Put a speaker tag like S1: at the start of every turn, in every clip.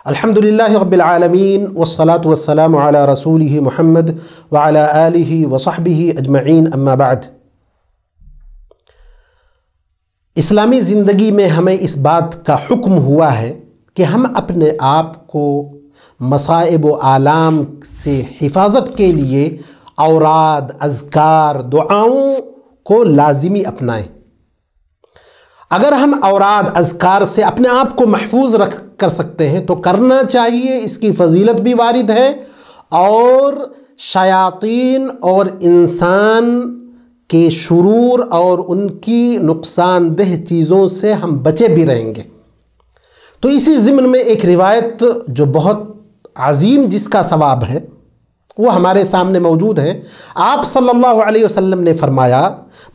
S1: अल्हम्दुलिल्लाहि रब्बिल आलमीन वस्सलातु वस्सलामु अला रसूलिहि मुहम्मद व अला आलिहि व सहबिहि अजमईन अम्मा बाद। इस्लामी ज़िंदगी में हमें इस बात का हुक्म हुआ है कि हम अपने आप को मसाइब व आलाम से हिफाजत के लिए औराद, अज़कार, दुआओं को लाजिमी अपनाएं। अगर हम औराद, अज़कार से अपने आप को महफूज रख कर सकते हैं तो करना चाहिए, इसकी फजीलत भी वारिद है और शयातीन और इंसान के शुरूर और उनकी नुकसानदेह चीज़ों से हम बचे भी रहेंगे। तो इसी ज़िम्न में एक रिवायत जो बहुत अजीम जिसका सवाब है वो हमारे सामने मौजूद है। आप सल्लल्लाहु अलैहि वसल्लम ने फरमाया,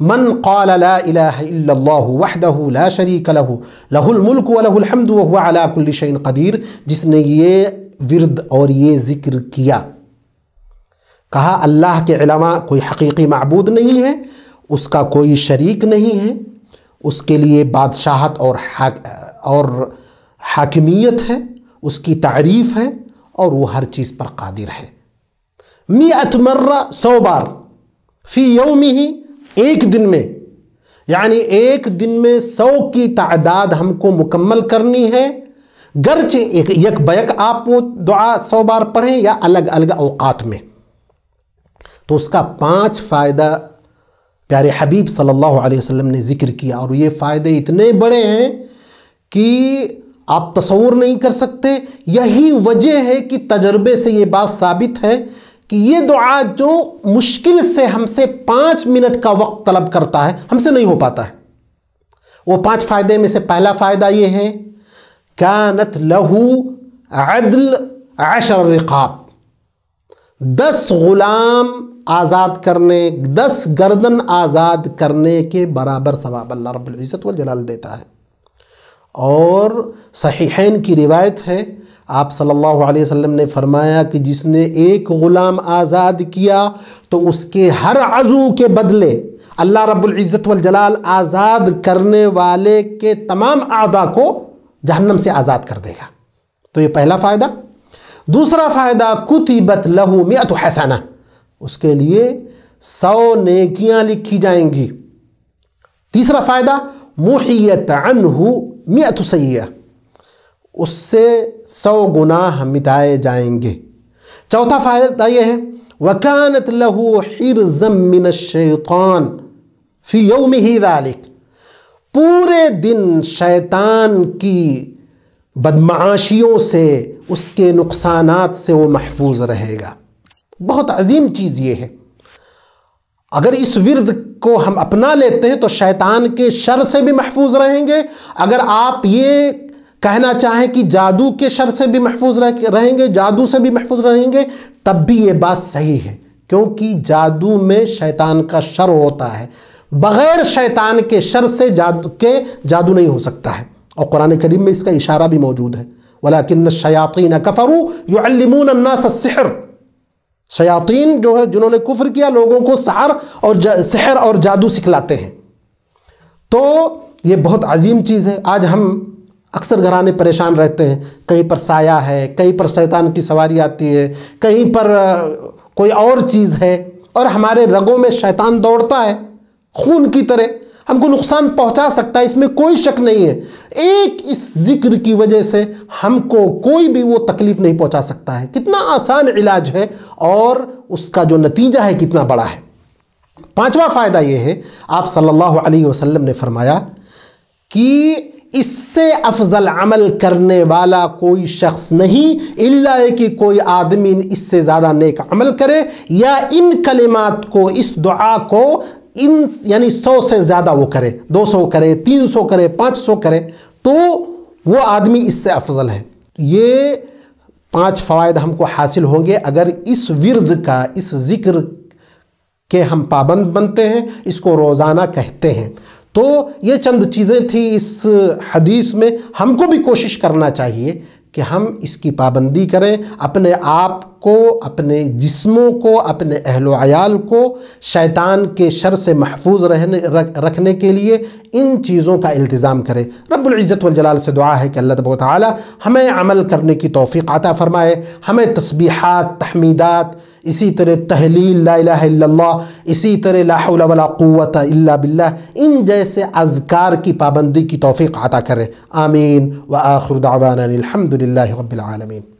S1: मन क़ाल ला इलाहा इल्लल्लाहु वहदहु ला शरीका लहु लहुल मुल्क व लहुल हम्दु व हुवा अला कुल्लि शैइन क़दीर। जिसने ये विर्द और ये ज़िक्र किया, कहा अल्लाह के अलावा कोई हकीकी माबूद नहीं है, उसका कोई शरीक नहीं है, उसके लिए बादशाहत और हाकिमियत है, उसकी तारीफ़ है और वो हर चीज़ पर कादिर है। मिअत मर्रा, 100 बार, फ़ी यौमिही, एक दिन में, यानी एक दिन में 100 की तादाद हमको मुकम्मल करनी है। गर्चे एक बैक आप वो दुआ 100 बार पढ़ें या अलग अलग औकात में, तो उसका 5 फ़ायदा प्यारे हबीब सल्लल्लाहु अलैहि वसल्लम ने ज़िक्र किया। और ये फ़ायदे इतने बड़े हैं कि आप तसव्वुर नहीं कर सकते। यही वजह है कि तजर्बे से ये बात साबित है कि ये दुआ जो मुश्किल से हमसे 5 मिनट का वक्त तलब करता है, हमसे नहीं हो पाता है। वो 5 फ़ायदे में से पहला फ़ायदा ये है, कानत लहू अदल 10 रिक़ाब, 10 ग़ुलाम आज़ाद करने, 10 गर्दन आज़ाद करने के बराबर सवाब अल्लाह रब्बुल इज़्ज़त वल जलाल देता है। और सहीहैन की रिवायत है, आप सल्लल्लाहु अलैहि वसल्लम ने फरमाया कि जिसने एक ग़ुलाम आज़ाद किया तो उसके हर अज़ू के बदले अल्लाह रब्बुल इज़्ज़त वल जलाल आज़ाद करने वाले के तमाम आदा को जहन्नम से आज़ाद कर देगा। तो ये पहला फ़ायदा। दूसरा फ़ायदा, कुतिबत लहू मिअतु हसना, उसके लिए 100 नेकियां लिखी जाएंगी। तीसरा फ़ायदा, मुहियत अन्हु मिअतु सय्य्या, उससे 100 गुनाह मिटाए जाएंगे। चौथा फ़ायदा यह है, वकानत लहू हिर्ज़म मिनश शैतान फ़ी यौमिही ज़ालिक, पूरे दिन शैतान की बदमाशियों से, उसके नुकसानात से वो महफूज रहेगा। बहुत अजीम चीज़ ये है। अगर इस विर्द को हम अपना लेते हैं तो शैतान के शर से भी महफूज रहेंगे। अगर आप ये कहना चाहें कि जादू के शर से भी महफूज रहेंगे, जादू से भी महफूज रहेंगे, तब भी ये बात सही है, क्योंकि जादू में शैतान का शर होता है। बग़ैर शैतान के शर से जादू नहीं हो सकता है। और कुरान करीम में इसका इशारा भी मौजूद है, वलाकिन्न शयातीन कफ़रू युअल्लिमून अन्नास अस्सिहर, शयातीन जो है जिन्होंने कुफ्र किया, लोगों को सिहर और जादू सिखलाते हैं। तो ये बहुत अजीम चीज़ है। आज हम अक्सर घराने परेशान रहते हैं, कहीं पर साया है, कहीं पर शैतान की सवारी आती है, कहीं पर कोई और चीज़ है, और हमारे रगों में शैतान दौड़ता है खून की तरह, हमको नुकसान पहुंचा सकता है, इसमें कोई शक नहीं है। एक इस जिक्र की वजह से हमको कोई भी वो तकलीफ़ नहीं पहुंचा सकता है। कितना आसान इलाज है और उसका जो नतीजा है कितना बड़ा है। 5वां फ़ायदा ये है, आप सल्लल्लाहु अलैहि वसल्लम ने फरमाया कि इससे अफजल अमल करने वाला कोई शख्स नहीं, इल्ला कि कोई आदमी इससे ज़्यादा नेक अमल करे या इन कलिमात को, इस दुआ को यानी 100 से ज़्यादा वो करे, 200 करे, 300 करे, 500 करे, तो वो आदमी इससे अफजल है। ये 5 फ़वाइद हमको हासिल होंगे अगर इस विर्द का, इस ज़िक्र के हम पाबंद बनते हैं, इसको रोज़ाना कहते हैं। तो ये चंद चीज़ें थी इस हदीस में। हमको भी कोशिश करना चाहिए کہ ہم اس کی پابندی کریں، اپنے آپ کو، اپنے جسموں کو، اپنے اہل و عیال کو شیطان کے شر سے محفوظ رکھنے کے لیے ان چیزوں کا التزام کریں۔ رب العزت والجلال سے دعا ہے کہ اللہ تبارک و تعالی ہمیں عمل کرنے کی توفیق عطا فرمائے، ہمیں تسبیحات، تحمیدات، اسی طرح تحلیل لا الہ الا اللہ، اسی طرح لا حول ولا قوت الا باللہ، ان جیسے اذکار کی پابندی کی توفیق عطا کرے۔ آمین۔ وآخر دعوانا الحمد للہ رب العالمین۔